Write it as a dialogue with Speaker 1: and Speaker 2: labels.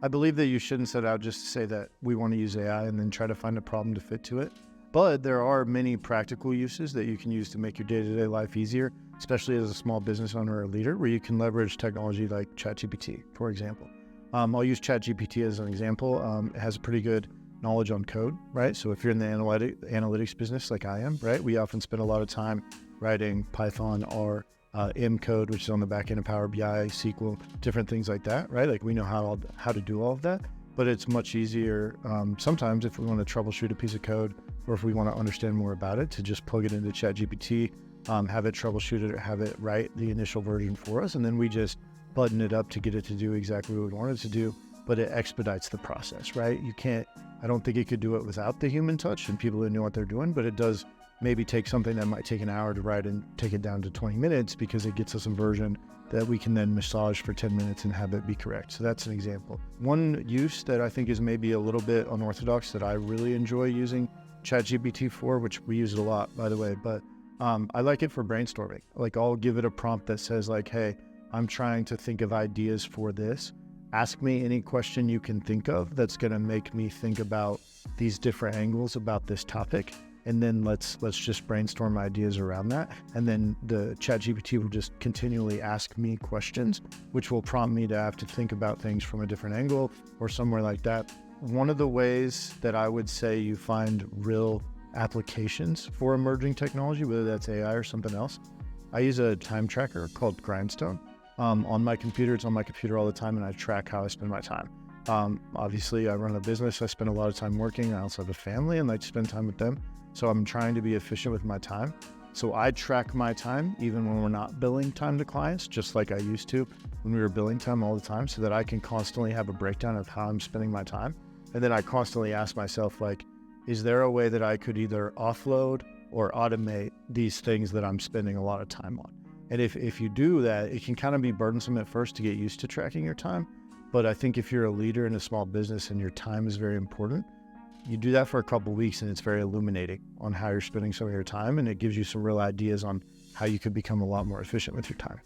Speaker 1: I believe that you shouldn't set out just to say that we want to use AI and then try to find a problem to fit to it. But there are many practical uses that you can use to make your day-to-day life easier, especially as a small business owner or leader, where you can leverage technology like ChatGPT, for example. I'll use ChatGPT as an example. It has a pretty good knowledge on code, right? So if you're in the analytics business like I am, right, we often spend a lot of time writing Python, R, M code, which is on the back end of Power BI, SQL, different things like that, right? Like we know how to do all of that, but it's much easier sometimes if we want to troubleshoot a piece of code or if we want to understand more about it to just plug it into ChatGPT, have it troubleshoot it, or have it write the initial version for us, and then we just button it up to get it to do exactly what we want it to do, but it expedites the process, right? I don't think it could do it without the human touch and people who know what they're doing, but it does maybe take something that might take an hour to write and take it down to 20 minutes because it gets us a version that we can then massage for 10 minutes and have it be correct. So that's an example. One use that I think is maybe a little bit unorthodox that I really enjoy using ChatGPT for, which we use it a lot, by the way, but I like it for brainstorming. Like I'll give it a prompt that says like, hey, I'm trying to think of ideas for this. Ask me any question you can think of that's going to make me think about these different angles about this topic. And then let's just brainstorm ideas around that. And then the ChatGPT will just continually ask me questions, which will prompt me to have to think about things from a different angle or somewhere like that. One of the ways that I would say you find real applications for emerging technology, whether that's AI or something else, I use a time tracker called Grindstone. On my computer, it's on my computer all the time, and I track how I spend my time. Obviously, I run a business. I spend a lot of time working. I also have a family and like to spend time with them. So I'm trying to be efficient with my time. So I track my time even when we're not billing time to clients, just like I used to when we were billing time all the time, so that I can constantly have a breakdown of how I'm spending my time. And then I constantly ask myself, like, is there a way that I could either offload or automate these things that I'm spending a lot of time on? And if you do that, it can kind of be burdensome at first to get used to tracking your time. But I think if you're a leader in a small business and your time is very important, you do that for a couple of weeks and it's very illuminating on how you're spending some of your time. And it gives you some real ideas on how you could become a lot more efficient with your time.